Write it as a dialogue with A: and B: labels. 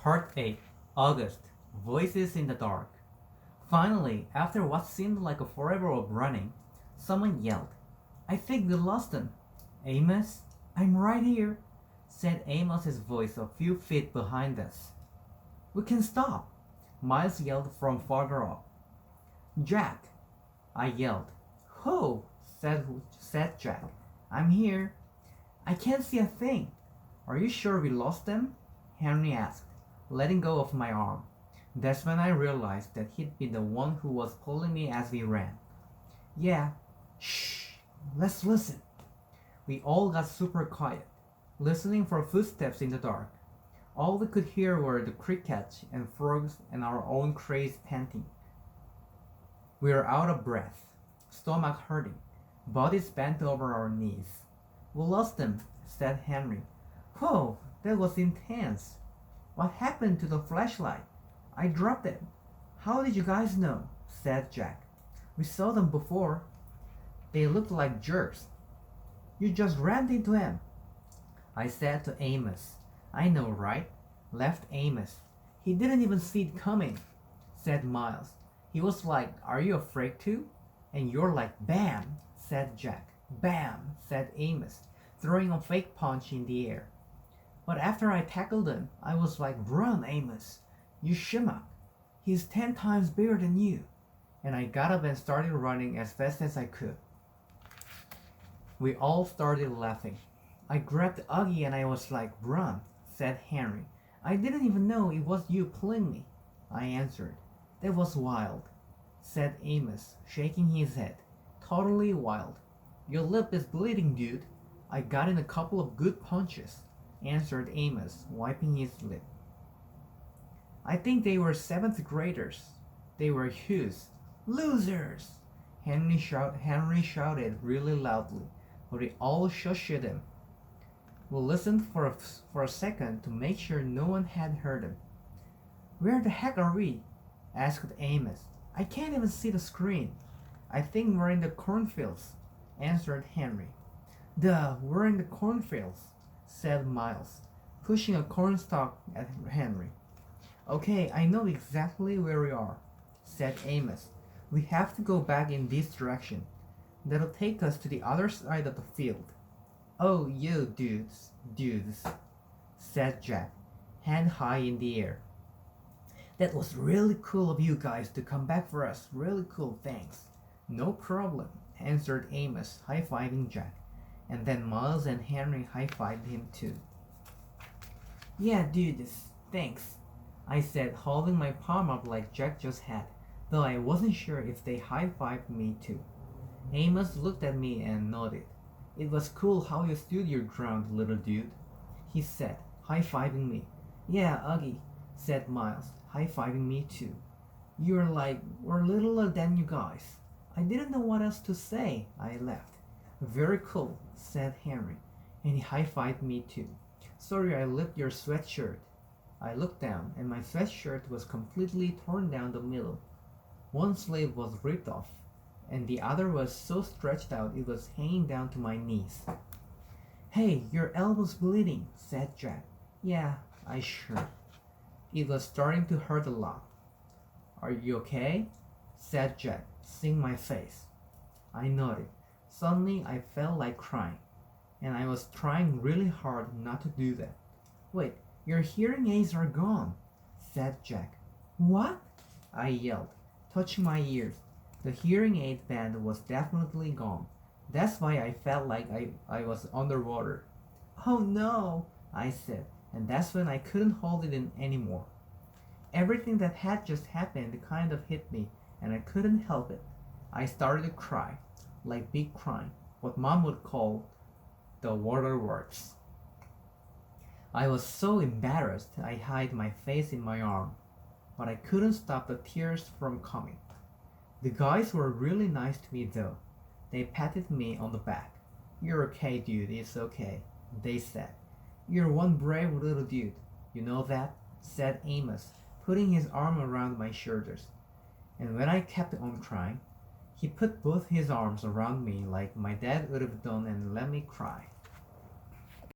A: Part 8 August Voices in the Dark. Finally, after what seemed like a forever of running, someone yelled, I think we lost him. Amos? I'm right here, said Amos's voice a few feet behind us. We can stop, Miles yelled from farther off. Jack, I yelled. Who? said Jack. I'm here. I can't see a thing. Are you sure we lost them? Henry asked, letting go of my arm. That's when I realized that he'd been the one who was pulling me as we ran. Yeah. Shh. Let's listen. We all got super quiet, listening for footsteps in the dark. All we could hear were the crickets and frogs and our own crazed panting. We were out of breath, stomach hurting, bodies bent over our knees. We lost them, said Henry. Whoa, that was intense. What happened to the flashlight? I dropped it. How did you guys know? Said Jack. We saw them before. They looked like jerks. You just ran into him, I said to Amos. I know, right? Laughed Amos. He didn't even see it coming, said Miles. He was like, are you afraid too? And you're like, bam, said Jack. Bam, said Amos, throwing a fake punch in the air. But after I tackled him, I was like, run, Amos. You shimmock. He's 10 times bigger than you. And I got up and started running as fast as I could. We all started laughing. I grabbed Augie and I was like, run, said Henry. I didn't even know it was you pulling me, I answered. That was wild, said Amos, shaking his head. Totally wild. Your lip is bleeding, dude. I got in a couple of good punches, answered Amos, wiping his lip. I think they were 7th graders. They were Hughes. Losers! Henry shouted really loudly, but we all shushed him. We listened for a second to make sure no one had heard him. Where the heck are we? Asked Amos. I can't even see the screen. I think we're in the cornfields, answered Henry. Duh, we're in the cornfields, said Miles, pushing a cornstalk at Henry. Okay, I know exactly where we are, said Amos. We have to go back in this direction. That'll take us to the other side of the field. Oh, you dudes, said Jack, hand high in the air. That was really cool of you guys to come back for us. Really cool, thanks. No problem, answered Amos, high-fiving Jack. And then Miles and Henry high-fived him too. Yeah, dudes, thanks, I said, holding my palm up like Jack just had, though I wasn't sure if they high-fived me too. Amos looked at me and nodded. It was cool how you stood your ground, little dude, he said, high-fiving me. Yeah, Augie, said Miles, high-fiving me too. You're like, we're littler than you guys. I didn't know what else to say, I laughed. Very cool, said Henry, and he high-fived me too. Sorry I ripped your sweatshirt. I looked down, and my sweatshirt was completely torn down the middle. One sleeve was ripped off, and the other was so stretched out it was hanging down to my knees. Hey, your elbow's bleeding, said Jack. Yeah, I shrugged. It was starting to hurt a lot. Are you okay? Said Jack, seeing my face. I nodded. Suddenly I felt like crying, and I was trying really hard not to do that. Wait, your hearing aids are gone, said Jack. What? I yelled, touching my ears. The hearing aid band was definitely gone. That's why I felt like I was underwater. Oh no, I said, and that's when I couldn't hold it in anymore. Everything that had just happened kind of hit me, and I couldn't help it. I started to cry, like big crying, what Mom would call the waterworks. I was so embarrassed I hid my face in my arm, but I couldn't stop the tears from coming. The guys were really nice to me though. They patted me on the back. You're okay, dude, it's okay, they said. You're one brave little dude. You know that? Said Amos, putting his arm around my shoulders. And when I kept on crying, he put both his arms around me like my dad would have done and let me cry.